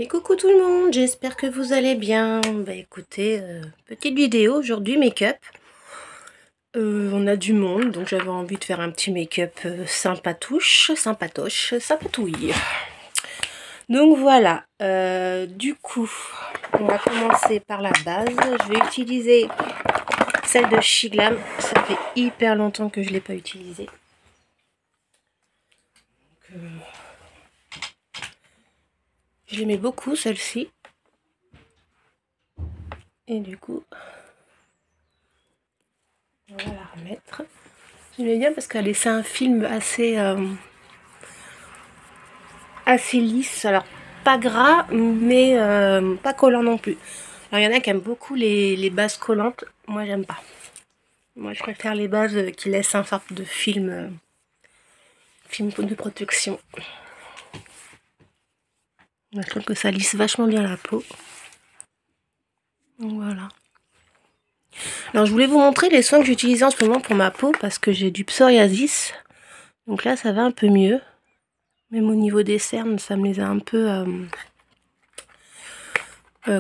Et coucou tout le monde, j'espère que vous allez bien. Bah écoutez, petite vidéo aujourd'hui make-up. On a du monde, donc j'avais envie de faire un petit make-up sympatouche, sympatoche, sympatouille. Donc voilà, du coup, on va commencer par la base. Je vais utiliser celle de Shiglam. Ça fait hyper longtemps que je ne l'ai pas utilisée. Je l'aimais beaucoup celle-ci. Et du coup, on va la remettre. J'aimais bien parce qu'elle laissait un film assez lisse. Alors, pas gras, mais pas collant non plus. Alors, il y en a qui aiment beaucoup les bases collantes. Moi, j'aime pas. Moi, je préfère les bases qui laissent un sorte de film, film de protection. Je trouve que ça lisse vachement bien la peau. Donc, voilà. Alors, je voulais vous montrer les soins que j'utilise en ce moment pour ma peau parce que j'ai du psoriasis. Donc là, ça va un peu mieux. Même au niveau des cernes, ça me les a un peu...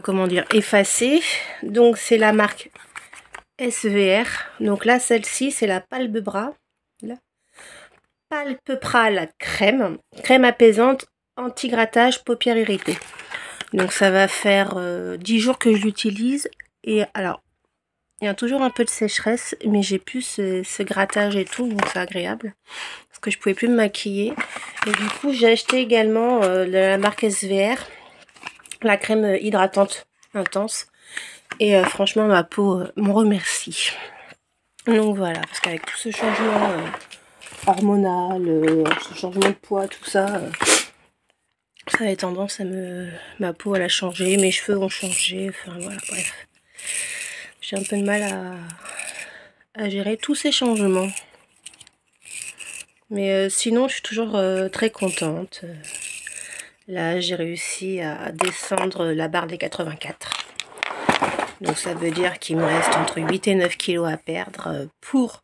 comment dire, effacées. Donc, c'est la marque SVR. Donc là, celle-ci, c'est la Palpebra. Palpebra crème. Crème apaisante, anti-grattage, paupières irritées. Donc ça va faire 10 jours que je l'utilise. Et alors, il y a toujours un peu de sécheresse, mais j'ai plus ce grattage et tout, donc c'est agréable. Parce que je pouvais plus me maquiller. Et du coup, j'ai acheté également de la marque SVR, la crème hydratante intense. Et franchement, ma peau m'en remercie. Donc voilà, parce qu'avec tout ce changement hormonal, ce changement de poids, tout ça, ça avait tendance à ma peau elle a changé, mes cheveux ont changé, enfin voilà, bref. J'ai un peu de mal à gérer tous ces changements. Mais sinon, je suis toujours très contente. Là, j'ai réussi à descendre la barre des 84. Donc ça veut dire qu'il me reste entre 8 et 9 kilos à perdre pour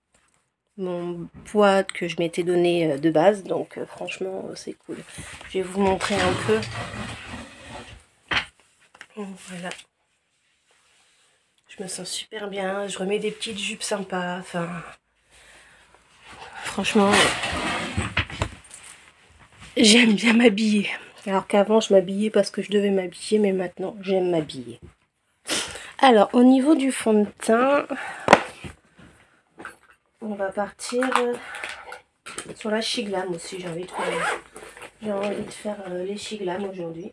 mon poids que je m'étais donné de base. Donc franchement, c'est cool. Je vais vous montrer un peu. Voilà. Je me sens super bien. Je remets des petites jupes sympas. Enfin, franchement, j'aime bien m'habiller. Alors qu'avant, je m'habillais parce que je devais m'habiller, mais maintenant, j'aime m'habiller. Alors, au niveau du fond de teint, on va partir sur la Shiglam aussi. J'ai envie de faire les Shiglam aujourd'hui.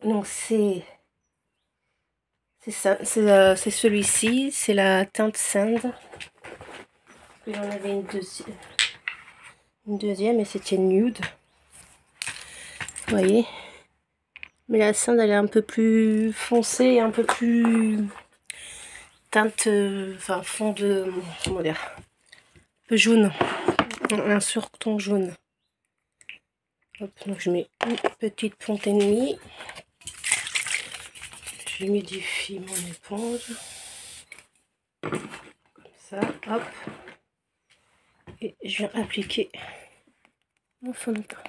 Donc, c'est ça, c'est celui-ci. C'est la teinte Sand. J'en avais une deuxième et c'était nude. Vous voyez, mais la Sand elle est un peu plus foncée, un peu plus teinte, enfin fond de, comment dire, un peu jaune, un surton jaune. Hop, donc je mets une petite ponte et demie. J'humidifie mon éponge comme ça, hop, et je viens appliquer mon fond de teint.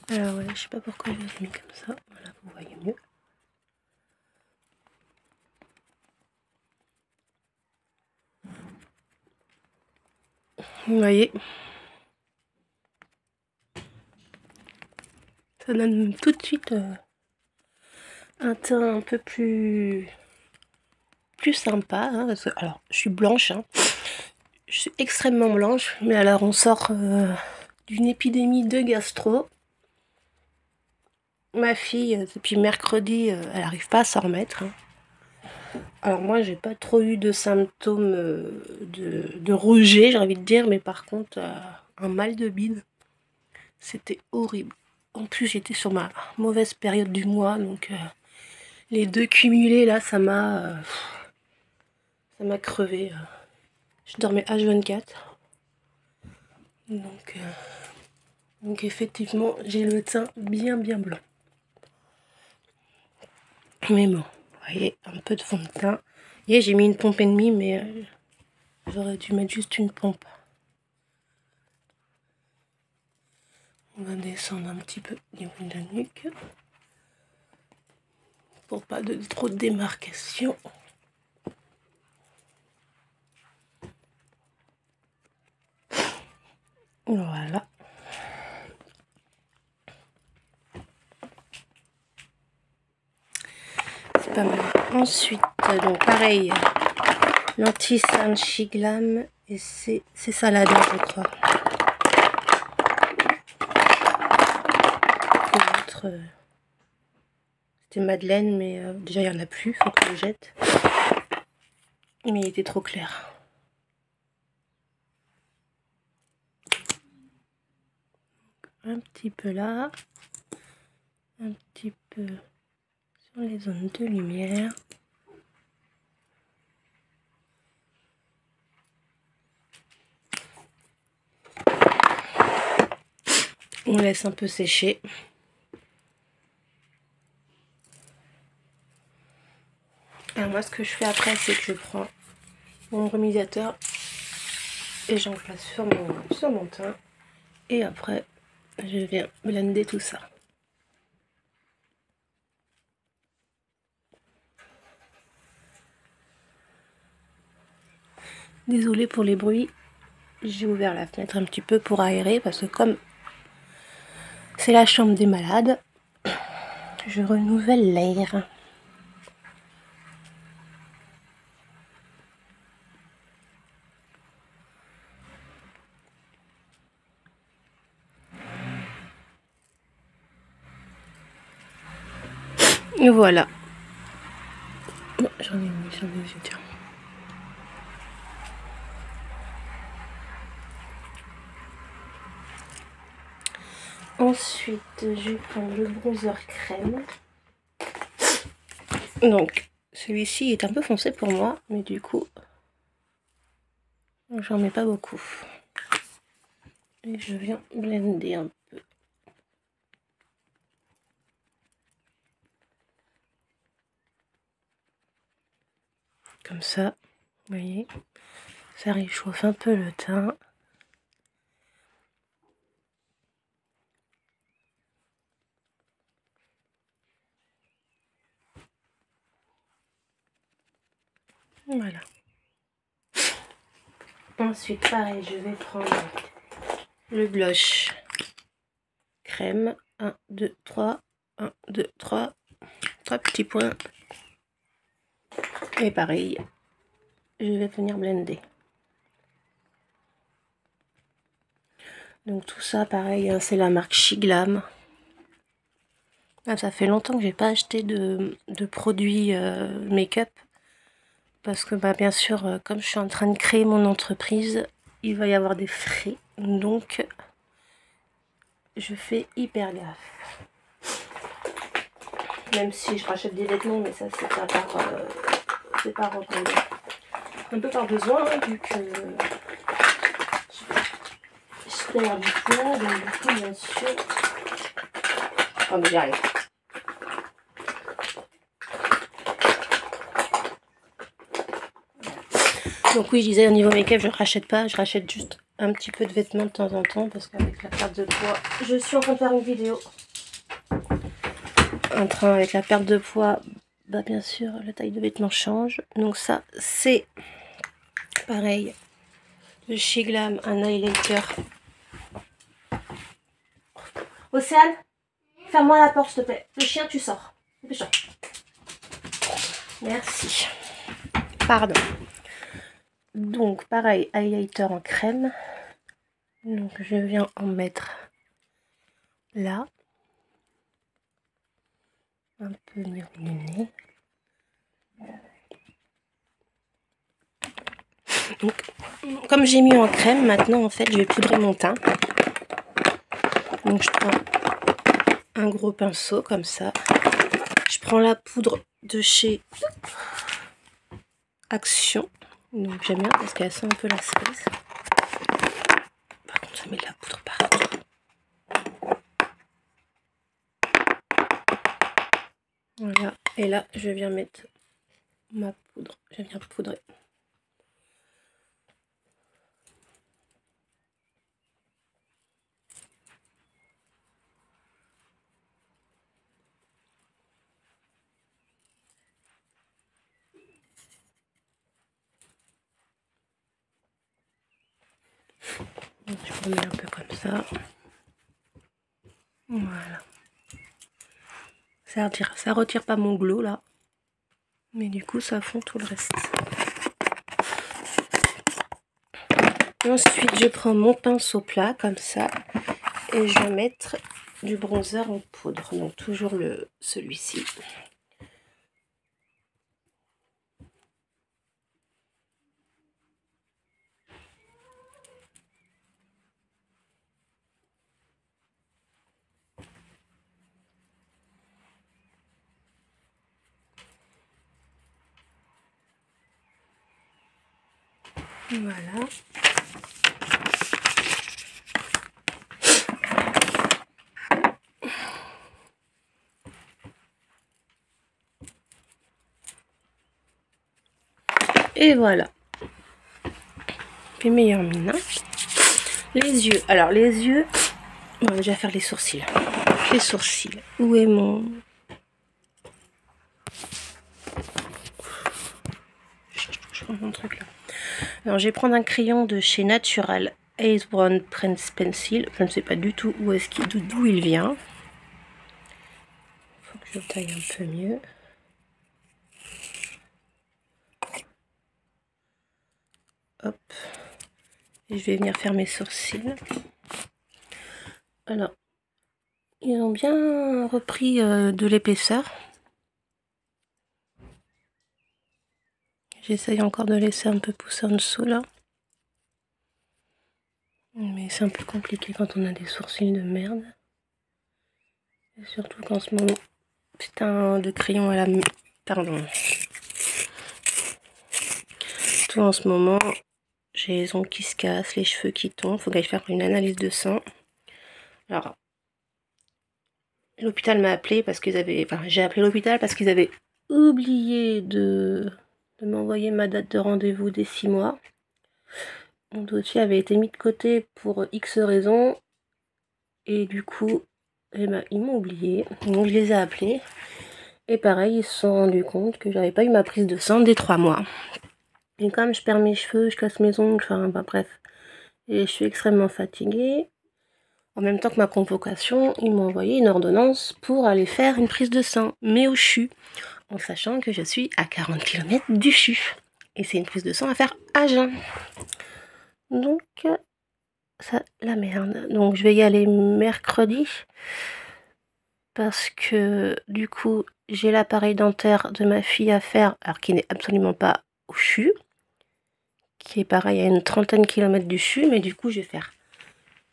Alors ouais, je sais pas pourquoi je l'ai mis comme ça. Voilà, vous voyez mieux. Vous voyez, ça donne tout de suite un teint un peu plus sympa. Hein, parce que, alors, je suis blanche, hein, je suis extrêmement blanche, mais alors on sort d'une épidémie de gastro. Ma fille, depuis mercredi, elle n'arrive pas à s'en remettre. Hein. Alors moi, j'ai pas trop eu de symptômes de rejet, j'ai envie de dire, mais par contre, un mal de bide, c'était horrible. En plus, j'étais sur ma mauvaise période du mois, donc les deux cumulés, là, ça m'a crevé. Je dormais H24. Donc effectivement, j'ai le teint bien blanc. Mais bon, vous voyez, un peu de fond de teint. Et j'ai mis une pompe et demie, mais j'aurais dû mettre juste une pompe. On va descendre un petit peu au niveau de la nuque. pour pas de trop de démarcation. Voilà. C'est pas mal. Ensuite, donc pareil, l'anti-cerne Shiglam et c'est Salada, je crois. C'était Madeleine, mais déjà il n'y en a plus, faut que je le jette. Mais il était trop clair. Un petit peu là, un petit peu sur les zones de lumière. On laisse un peu sécher. Alors moi ce que je fais après, c'est que je prends mon brumisateur et j'en place sur mon teint. Et après, je viens blender tout ça. Désolée pour les bruits, j'ai ouvert la fenêtre un petit peu pour aérer parce que comme c'est la chambre des malades, je renouvelle l'air. Et voilà. J'en ai mis sur les yeux, tiens. Ensuite, je prends le bronzer crème. Donc, celui-ci est un peu foncé pour moi, mais du coup, j'en mets pas beaucoup. Et je viens blender un peu. Comme ça, vous voyez, ça réchauffe un peu le teint. Voilà. Ensuite, pareil, je vais prendre le blush crème. 1, 2, 3. 1, 2, 3. 3 petits points. Et pareil, je vais venir blender. Donc tout ça, pareil, hein, c'est la marque Shiglam. Ah, ça fait longtemps que j'ai pas acheté de produits make-up. Parce que bah, bien sûr, comme je suis en train de créer mon entreprise, il va y avoir des frais. Donc, je fais hyper gaffe. Même si je rachète des vêtements, mais ça c'est pas recommandé. Un peu par besoin, vu que je perds du poids, donc du coup, bien sûr. Oh, mais j'y arrive. Donc oui, je disais, au niveau make-up, je rachète pas, je rachète juste un petit peu de vêtements de temps en temps, parce qu'avec la perte de poids, je suis en train de faire une vidéo. Avec la perte de poids, bah bien sûr, la taille de vêtements change. Donc ça, c'est pareil, de chez Glam, un highlighter. Océane, ferme-moi la porte, s'il te plaît. Le chien, tu sors. Merci. Pardon. Donc, pareil, highlighter en crème. Donc, je viens en mettre là. Un peu venir du nez. Donc, comme j'ai mis en crème, maintenant, en fait, je vais poudrer mon teint. Donc, je prends un gros pinceau, comme ça. Je prends la poudre de chez Action. Donc, j'aime bien parce qu'elle sent un peu la cerise. Par contre, ça met de la poudre partout. Voilà, et là je viens mettre ma poudre, je viens poudrer. On met un peu comme ça. Voilà. Ça retire pas mon glow là. Mais du coup, ça fond tout le reste. Et ensuite, je prends mon pinceau plat comme ça. Et je vais mettre du bronzer en poudre. Donc toujours celui-ci. Voilà. Et voilà. Puis meilleure mine. Hein. Les yeux. Alors les yeux, on va déjà faire les sourcils. Les sourcils. Où est mon... Je prends mon truc là. Alors je vais prendre un crayon de chez Natural Ace Brown Prince Pencil. Je ne sais pas du tout d'où il vient. Faut que je taille un peu mieux. Hop. Et je vais venir faire mes sourcils. Alors, ils ont bien repris de l'épaisseur. J'essaye encore de laisser un peu pousser en dessous là. Mais c'est un peu compliqué quand on a des sourcils de merde. Et surtout qu'en ce moment, putain de crayon à la... Pardon. Tout en ce moment, j'ai les ongles qui se cassent, les cheveux qui tombent. Faut que j'aille faire une analyse de sang. Alors, l'hôpital m'a appelé parce qu'ils avaient... Enfin, j'ai appelé l'hôpital parce qu'ils avaient oublié de m'envoyer ma date de rendez-vous des 6 mois. Mon dossier avait été mis de côté pour X raisons. Et du coup, eh ben, ils m'ont oublié. Donc je les ai appelés. Et pareil, ils se sont rendus compte que j'avais pas eu ma prise de sang des 3 mois. Et comme je perds mes cheveux, je casse mes ongles, enfin bah, bref. Et je suis extrêmement fatiguée. En même temps que ma convocation, ils m'ont envoyé une ordonnance pour aller faire une prise de sang, mais au CHU. En sachant que je suis à 40 km du CHU. Et c'est une prise de sang à faire à jeun. Donc, ça, la merde. Donc, je vais y aller mercredi. Parce que, du coup, j'ai l'appareil dentaire de ma fille à faire, alors qui n'est absolument pas au CHU. Qui est pareil à une 30aine de kilomètres du CHU. Mais du coup, je vais faire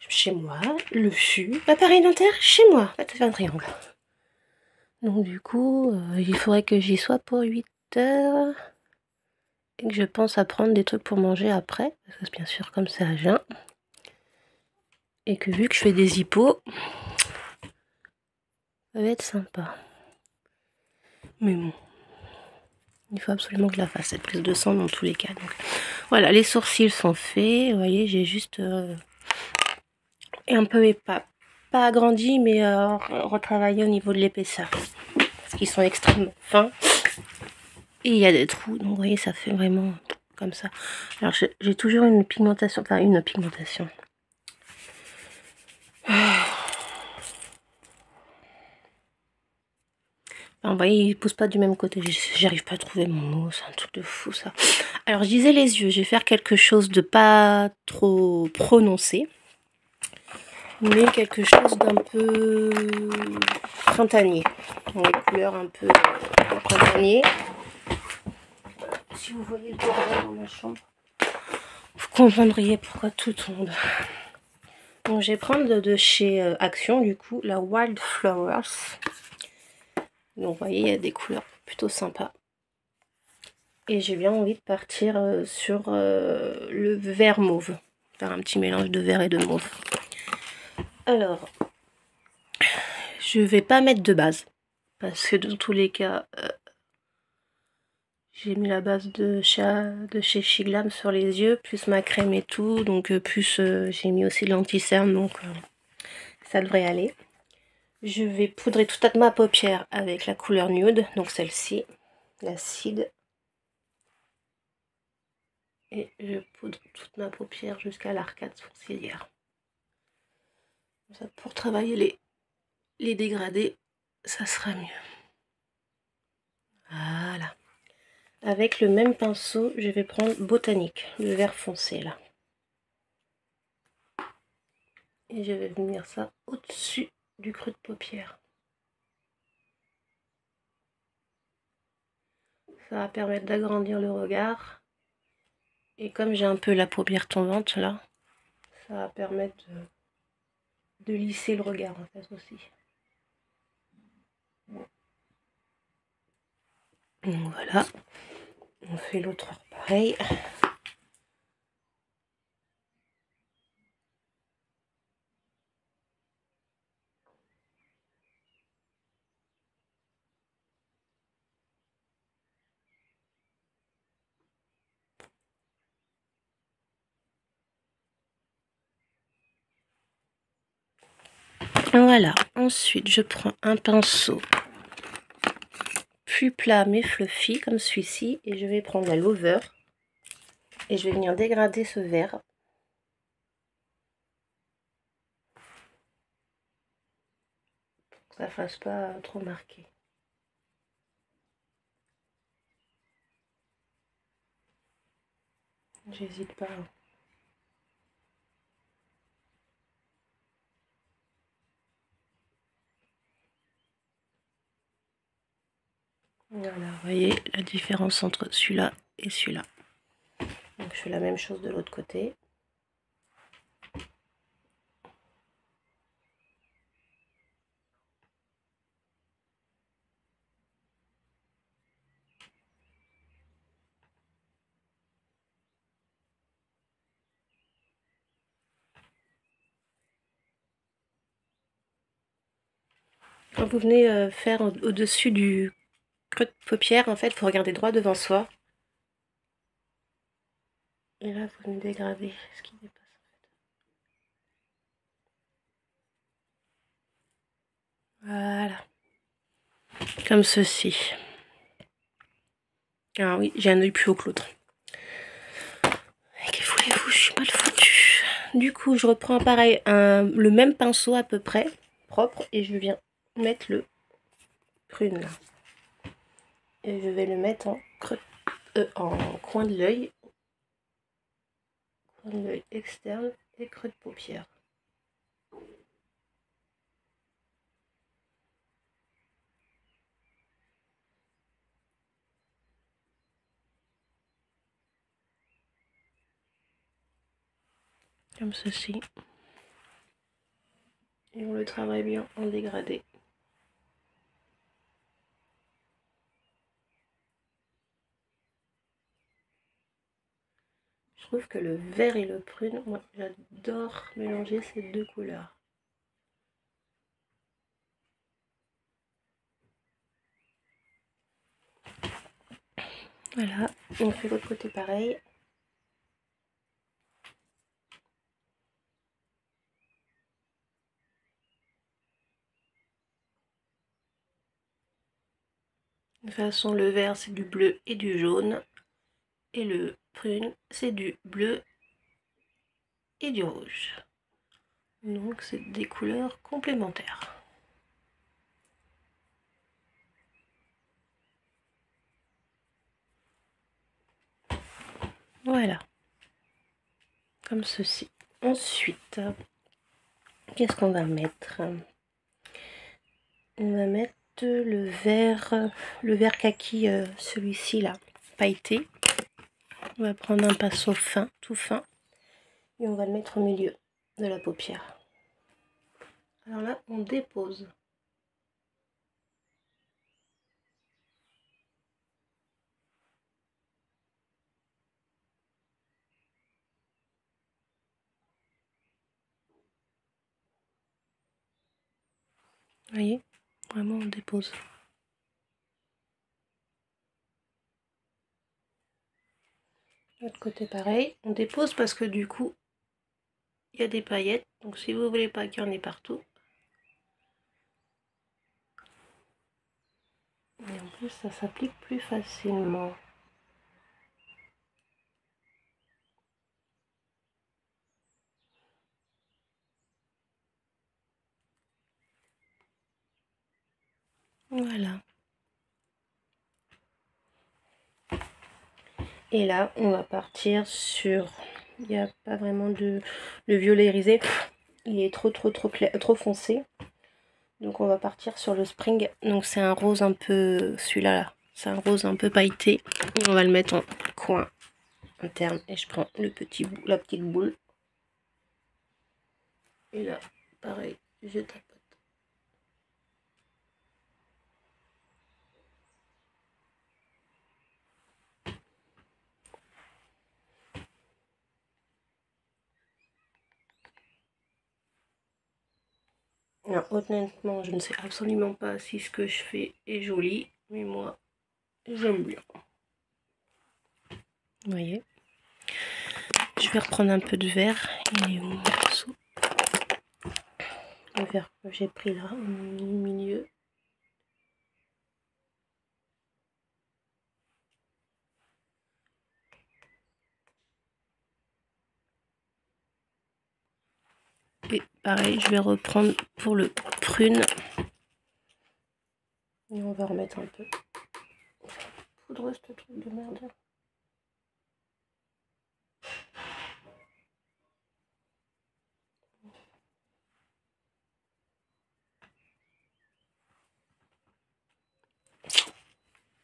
chez moi, le CHU, l'appareil dentaire chez moi. Ça fait un triangle. Donc, du coup, il faudrait que j'y sois pour 8 heures. Et que je pense à prendre des trucs pour manger après, parce que bien sûr comme c'est à jeun. Et que vu que je fais des hippos, ça va être sympa. Mais bon, il faut absolument que je la fasse, cette prise de sang dans tous les cas. Donc, voilà, les sourcils sont faits, vous voyez, j'ai juste un peu pas agrandi, mais retravaillé au niveau de l'épaisseur. Parce qu'ils sont extrêmement fins. Et il y a des trous, donc vous voyez, ça fait vraiment comme ça. Alors j'ai toujours une pigmentation, enfin une pigmentation. Enfin, vous voyez, il pousse pas du même côté. J'arrive pas à trouver mon mot, c'est un truc de fou ça. Alors je disais les yeux, je vais faire quelque chose de pas trop prononcé. Mais quelque chose d'un peu printanier. Donc les couleurs un peu printanier. Si vous voyez le bordel dans ma chambre, vous comprendriez pourquoi tout tombe. Donc je vais prendre de chez Action du coup la Wild Flowers. Donc vous voyez il y a des couleurs plutôt sympas. Et j'ai bien envie de partir sur le vert mauve. Faire un petit mélange de vert et de mauve. Alors je vais pas mettre de base. Parce que dans tous les cas j'ai mis la base de chez Shiglam sur les yeux, plus ma crème et tout, donc plus j'ai mis aussi de l'anti-cerne, donc ça devrait aller. Je vais poudrer toute ma paupière avec la couleur nude, donc celle-ci, l'acide. Et je poudre toute ma paupière jusqu'à l'arcade sourcilière. Ça, pour travailler les dégradés, ça sera mieux. Voilà. Avec le même pinceau, je vais prendre Botanique, le vert foncé là. Et je vais venir ça au-dessus du creux de paupière. Ça va permettre d'agrandir le regard. Et comme j'ai un peu la paupière tombante là, ça va permettre de lisser le regard en fait aussi. Donc voilà, on fait l'autre pareil. Voilà, ensuite je prends un pinceau plus plat mais fluffy comme celui-ci et je vais prendre la lover et je vais venir dégrader ce vert. Pour que ça fasse pas trop marqué. J'hésite pas. Voilà, vous voyez la différence entre celui-là et celui-là. Donc je fais la même chose de l'autre côté. Quand vous venez faire au-dessus du creux de paupière, en fait, il faut regarder droit devant soi. Et là, vous venez dégrader ce qui dépasse. Voilà. Comme ceci. Ah oui, j'ai un œil plus haut que l'autre. Et que voulez-vous, je suis mal foutue. Du coup, je reprends pareil, le même pinceau à peu près, propre, et je viens mettre le prune là. Et je vais le mettre en creux, en coin de l'œil externe et creux de paupière. Comme ceci. Et on le travaille bien en dégradé. Je trouve que le vert et le prune, moi j'adore mélanger ces deux couleurs. Voilà, on fait l'autre côté pareil. De toute façon, le vert c'est du bleu et du jaune. Et le prune c'est du bleu et du rouge. Donc c'est des couleurs complémentaires. Voilà. Comme ceci. Ensuite, qu'est-ce qu'on va mettre? On va mettre le vert kaki, celui-ci là, pailleté. On va prendre un pinceau fin, tout fin, et on va le mettre au milieu de la paupière. Alors là, on dépose. Vous voyez, vraiment on dépose. L'autre côté pareil, on dépose parce que du coup, il y a des paillettes. Donc si vous voulez pas qu'il y en ait partout. Et en plus, ça s'applique plus facilement. Voilà. Et là, on va partir sur... Il n'y a pas vraiment de... Le violet irisé, il est trop clair, trop foncé. Donc on va partir sur le Spring. Donc c'est un rose un peu... Celui-là, là. C'est un rose un peu pailleté. On va le mettre en coin interne. Et je prends le petit bout, la petite boule. Et là, pareil, je tapote. Alors, honnêtement, je ne sais absolument pas si ce que je fais est joli, mais moi, j'aime bien. Vous voyez? Je vais reprendre un peu de vert. Il est où mon morceau? Le vert que j'ai pris là, au milieu. Et pareil, je vais reprendre pour le prune. Et on va remettre un peu. Poudre ce truc de merde.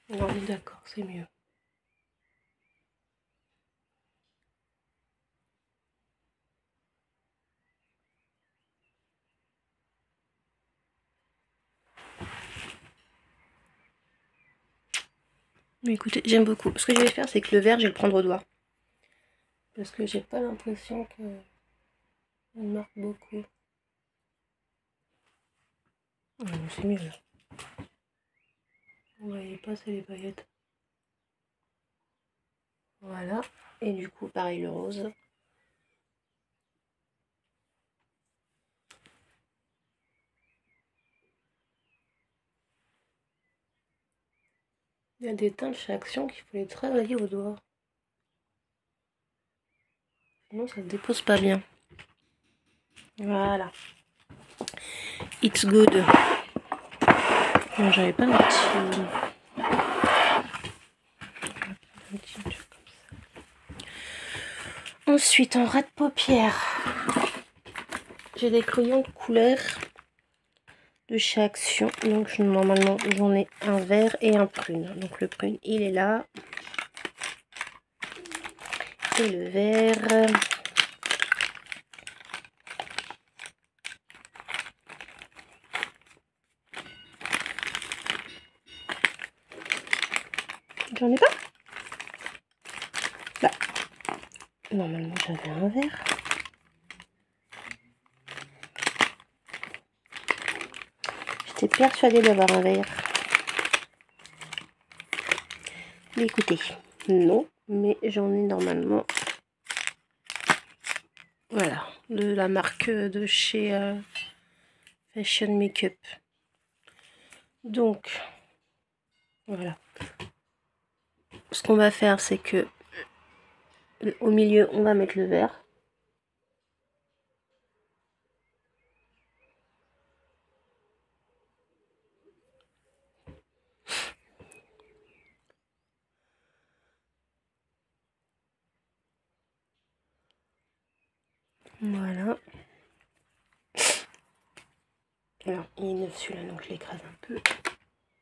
Non mais d'accord, c'est mieux. Mais écoutez, j'aime beaucoup. Ce que je vais faire, c'est que le vert, je vais le prendre au doigt. Parce que j'ai pas l'impression que il marque beaucoup. C'est mieux là. Vous voyez pas, c'est les paillettes. Voilà. Et du coup, pareil, le rose. Il y a des teintes chez Action qu'il faut les travailler au doigt. Sinon, ça se dépose pas bien. Voilà. It's good. Non, j'avais pas un petit truc comme ça. Ensuite, en ras de paupières, j'ai des crayons de couleur de chez Action. Donc, normalement, j'en ai un vert et un prune. Donc, le prune, il est là. Et le vert... J'en ai pas? Bah, normalement j'avais un vert. J'étais persuadée d'avoir un vert. Mais écoutez, non, mais j'en ai normalement. Voilà, de la marque de chez Fashion Makeup. Donc, voilà. Ce qu'on va faire, c'est que au milieu, on va mettre le vert. Voilà. Alors, il est neuf celui-là, donc je l'écrase un peu.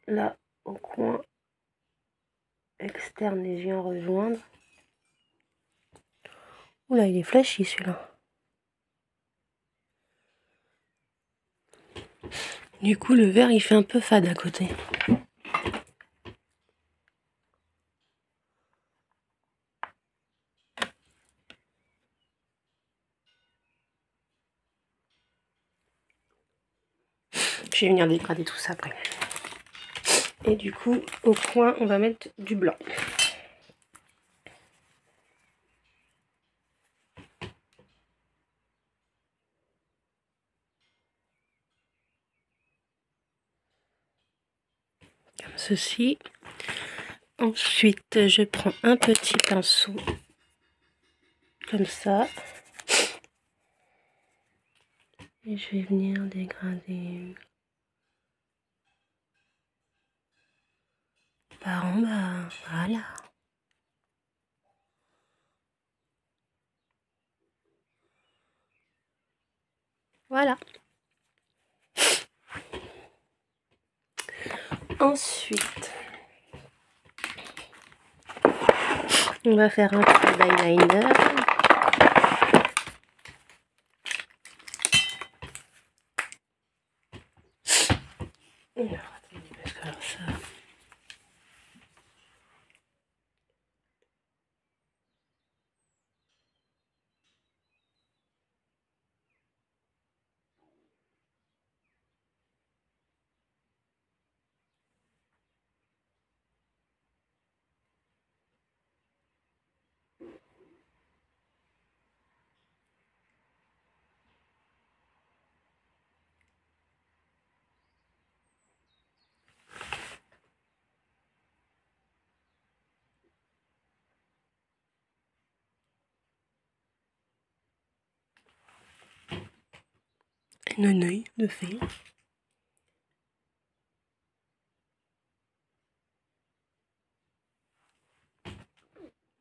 Là, au coin externe, et je viens rejoindre. Oula, il est flashy celui-là. Du coup, le vert, il fait un peu fade à côté. Je vais venir dégrader tout ça après. Et du coup, au coin, on va mettre du blanc. Comme ceci. Ensuite, je prends un petit pinceau. Comme ça. Et je vais venir dégrader par en bas. Voilà. Voilà. Ensuite, on va faire un peu d'eyeliner. Alors ça... un œil de fée.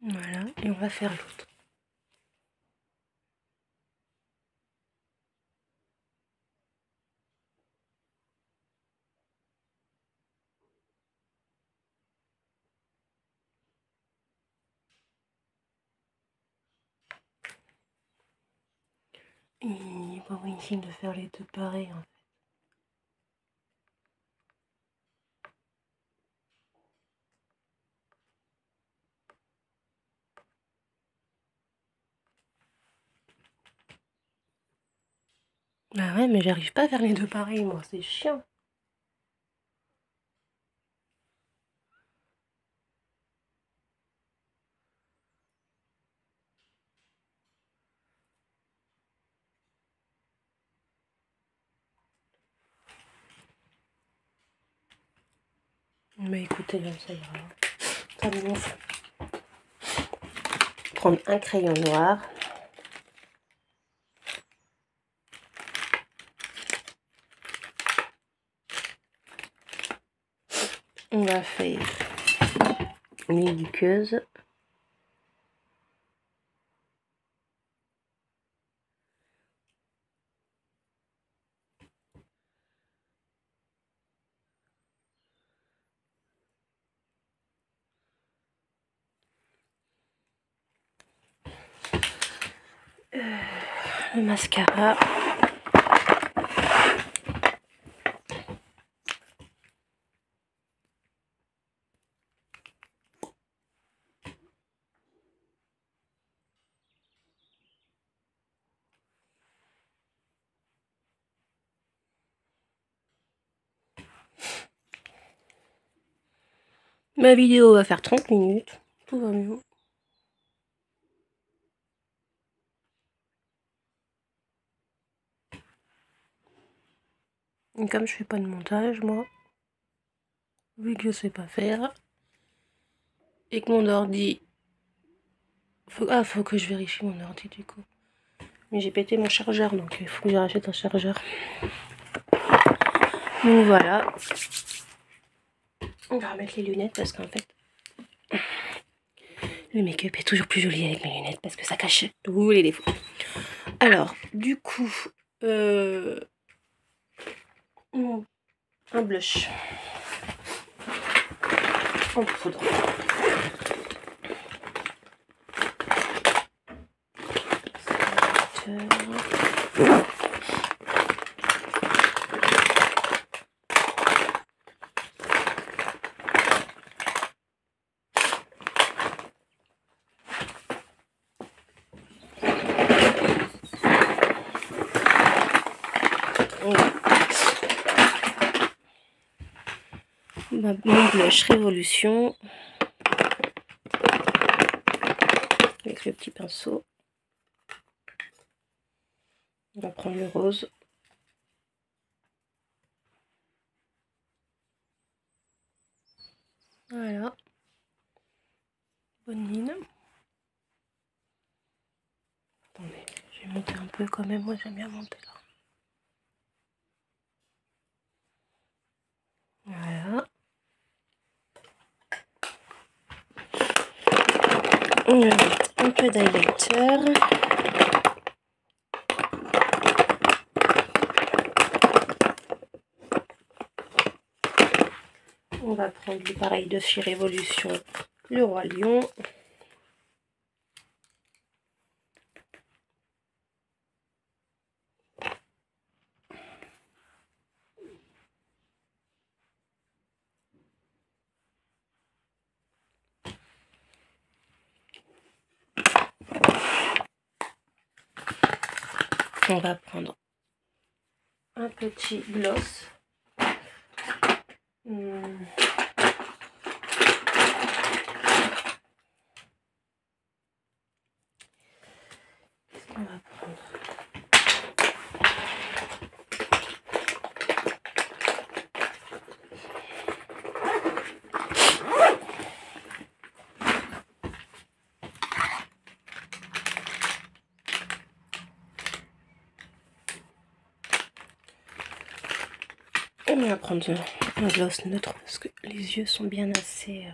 Voilà, et on va faire l'autre. Il n'est pas bon signe de faire les deux pareils en fait. Bah ouais, mais j'arrive pas à faire les deux pareils, moi, c'est chiant. Mais écoutez, là, ça ira. Ça me gonfle. Prendre un crayon noir. On va faire une liqueuse. Le mascara. Ma vidéo va faire 30 minutes. Tout va bien. Et comme je fais pas de montage, moi, vu que je sais pas faire, et que mon ordi... faut que je vérifie mon ordi du coup. Mais j'ai pété mon chargeur, donc il faut que je rachète un chargeur. Donc voilà. On va remettre les lunettes parce qu'en fait, le make-up est toujours plus joli avec mes lunettes parce que ça cache tous les défauts. Alors, du coup, un blush en poudre. Mon blush Révolution avec le petit pinceau. On va prendre le rose. Voilà. Bonne mine. Attendez, je vais monter un peu quand même. Moi, j'aime bien monter là. Voilà. On va mettre un peu d'highlighter. On va prendre le pareil de chez Révolution, le Roi Lion. On va prendre un petit gloss. On va prendre on va prendre un gloss neutre parce que les yeux sont bien assez...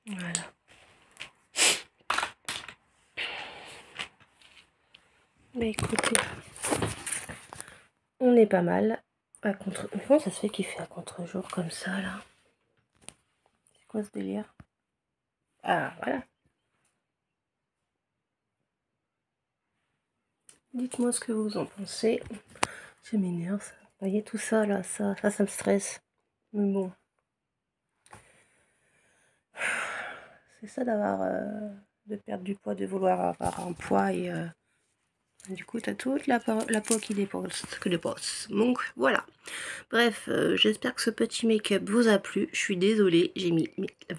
Voilà. Mais écoutez, on est pas mal. À contre... Comment ça se fait qu'il fait à contre-jour comme ça, là? C'est quoi ce délire? Ah, voilà. Dites-moi ce que vous en pensez. Ça m'énerve, ça. Vous voyez tout ça, là, ça me stresse. Mais bon. C'est ça d'avoir... de perdre du poids, de vouloir avoir un poids et... Du coup, t'as toute la peau qui dépasse. Donc, voilà. Bref, j'espère que ce petit make-up vous a plu. Je suis désolée, j'ai mis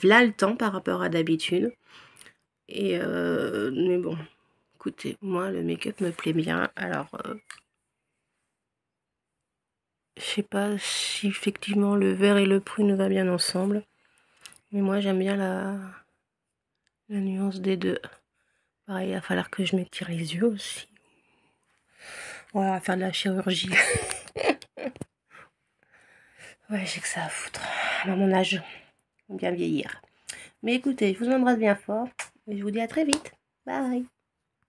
là le temps par rapport à d'habitude. Et mais bon, écoutez, moi, le make-up me plaît bien. Alors, je sais pas si effectivement le vert et le prune va bien ensemble. Mais moi, j'aime bien la nuance des deux. Pareil, il va falloir que je m'étire les yeux aussi. On va faire de la chirurgie. Ouais, j'ai que ça à foutre. À mon âge, bien vieillir. Mais écoutez, je vous embrasse bien fort. Et je vous dis à très vite. Bye.